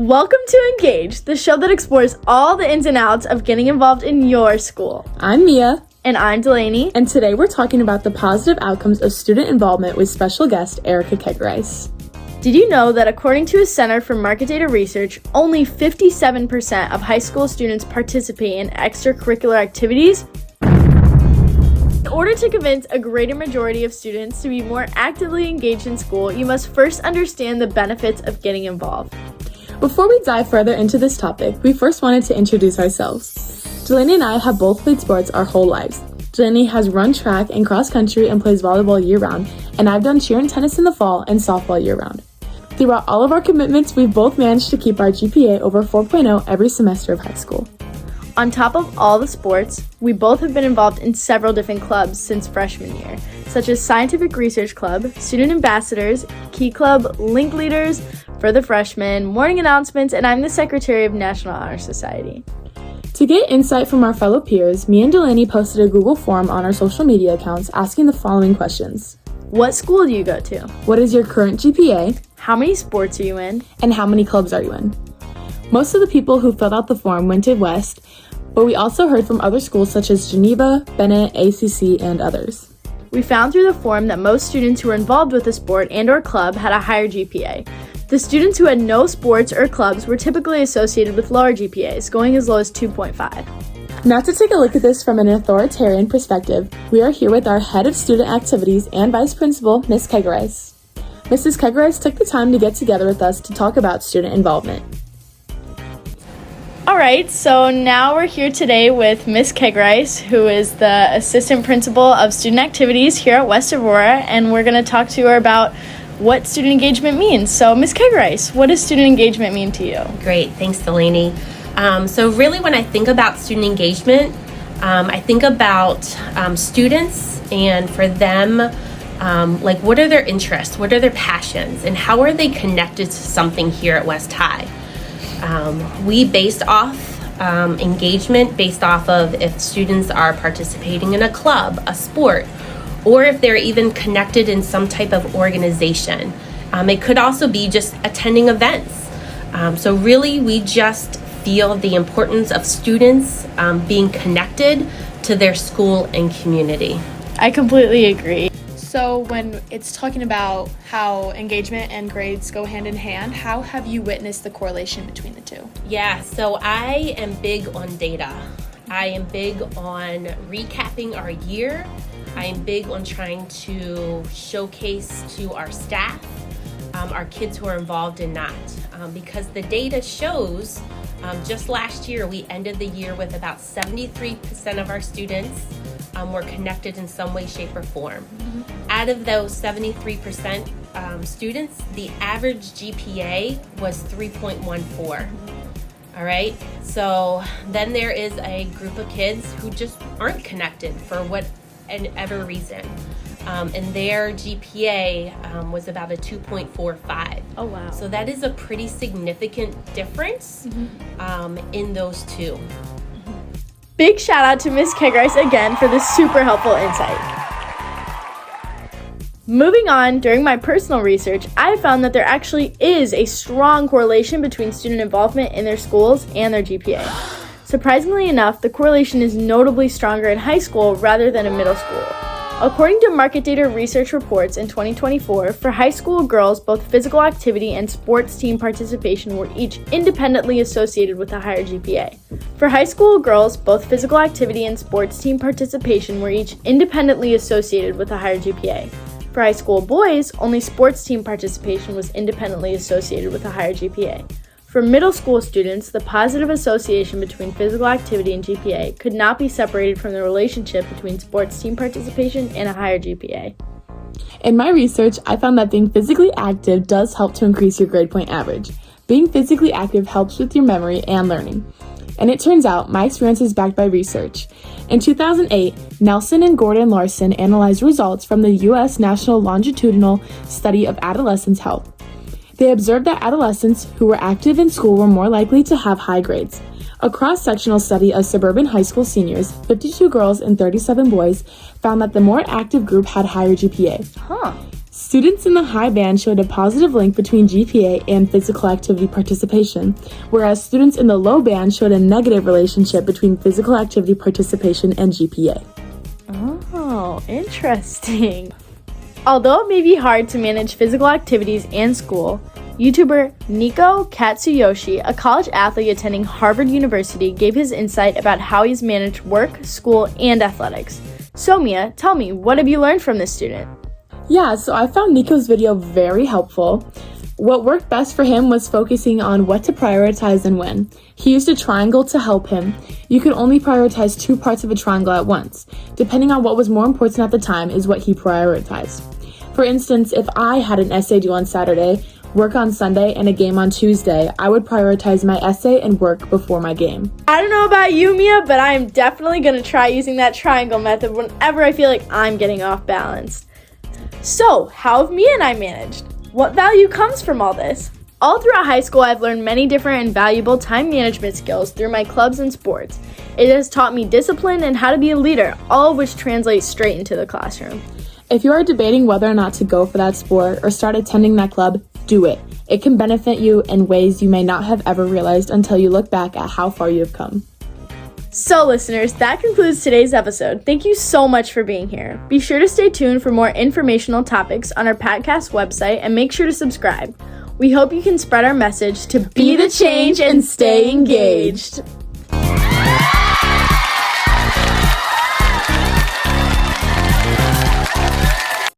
Welcome to EngagED, the show that explores all the ins and outs of getting involved in your school. I'm Mia. And I'm Delaney. And today we're talking about the positive outcomes of student involvement with special guest Erica Kegerice. Did you know that according to a Center for Market Data Research, only 57% of high school students participate in extracurricular activities? In order to convince a greater majority of students to be more actively engaged in school, you must first understand the benefits of getting involved. Before we dive further into this topic, we first wanted to introduce ourselves. Delaney and I have both played sports our whole lives. Delaney has run track and cross country and plays volleyball year-round, and I've done cheer and tennis in the fall and softball year-round. Throughout all of our commitments, we've both managed to keep our GPA over 4.0 every semester of high school. On top of all the sports, we both have been involved in several different clubs since freshman year, such as Scientific Research Club, Student Ambassadors, Key Club, Link Leaders, for the freshmen, morning announcements, and I'm the secretary of National Honor Society. To get insight from our fellow peers, me and Delaney posted a Google form on our social media accounts asking the following questions. What school do you go to? What is your current GPA? How many sports are you in? And how many clubs are you in? Most of the people who filled out the form went to West, but we also heard from other schools such as Geneva, Bennett, ACC, and others. We found through the form that most students who were involved with a sport and/or club had a higher GPA. The students who had no sports or clubs were typically associated with lower GPAs, going as low as 2.5. Now to take a look at this from an authoritarian perspective, we are here with our head of student activities and vice principal, Ms. Kegerice. Mrs. Kegerice took the time to get together with us to talk about student involvement. All right, so now we're here today with Ms. Kegerice, who is the assistant principal of student activities here at West Aurora, and we're going to talk to her about what student engagement means. So, Ms. Kegerice, what does student engagement mean to you? Great, thanks, Delaney. So really when I think about student engagement, I think about students and for them, what are their interests, what are their passions, and how are they connected to something here at West High? We based off engagement based off of if students are participating in a club, a sport, or if they're even connected in some type of organization. It could also be just attending events. So really, we just feel the importance of students being connected to their school and community. I completely agree. So when it's talking about how engagement and grades go hand in hand, how have you witnessed the correlation between the two? Yeah, so I am big on data. I am big on recapping our year. I am big on trying to showcase to our staff, our kids who are involved in that. Because the data shows, just last year, we ended the year with about 73% of our students were connected in some way, shape, or form. Mm-hmm. Out of those 73% students, the average GPA was 3.14. Mm-hmm. All right, so then there is a group of kids who just aren't connected for whatever reason. And their GPA was about a 2.45. Oh, wow. So that is a pretty significant difference in those two. Big shout out to Ms. Kegerice again for this super helpful insight. Moving on, during my personal research, I found that there actually is a strong correlation between student involvement in their schools and their GPA. Surprisingly enough, the correlation is notably stronger in high school rather than in middle school. According to Market Data Research reports in 2024, for high school girls, both physical activity and sports team participation were each independently associated with a higher GPA. For high school girls, both physical activity and sports team participation were each independently associated with a higher GPA. For high school boys, only sports team participation was independently associated with a higher GPA. For middle school students, the positive association between physical activity and GPA could not be separated from the relationship between sports team participation and a higher GPA. In my research, I found that being physically active does help to increase your grade point average. Being physically active helps with your memory and learning. And it turns out my experience is backed by research. In 2008, Nelson and Gordon Larson analyzed results from the U.S. National Longitudinal Study of Adolescents' Health. They observed that adolescents who were active in school were more likely to have high grades. A cross-sectional study of suburban high school seniors, 52 girls and 37 boys, found that the more active group had higher GPA. Students in the high band showed a positive link between GPA and physical activity participation, whereas students in the low band showed a negative relationship between physical activity participation and GPA. Oh, interesting. Although it may be hard to manage physical activities and school, YouTuber Nico Katsuyoshi, a college athlete attending Harvard University, gave his insight about how he's managed work, school, and athletics. So Mia, tell me, what have you learned from this student? Yeah, so I found Nico's video very helpful. What worked best for him was focusing on what to prioritize and when. He used a triangle to help him. You could only prioritize 2 parts of a triangle at once. Depending on what was more important at the time is what he prioritized. For instance, if I had an essay due on Saturday, work on Sunday, and a game on Tuesday, I would prioritize my essay and work before my game. I don't know about you, Mia, but I am definitely going to try using that triangle method whenever I feel like I'm getting off balance. So, how have Mia and I managed? What value comes from all this? All throughout high school, I've learned many different and valuable time management skills through my clubs and sports. It has taught me discipline and how to be a leader, all of which translates straight into the classroom. If you are debating whether or not to go for that sport or start attending that club, do it. It can benefit you in ways you may not have ever realized until you look back at how far you have come. So listeners, that concludes today's episode. Thank you so much for being here. Be sure to stay tuned for more informational topics on our podcast website and make sure to subscribe. We hope you can spread our message to be the change and stay engaged.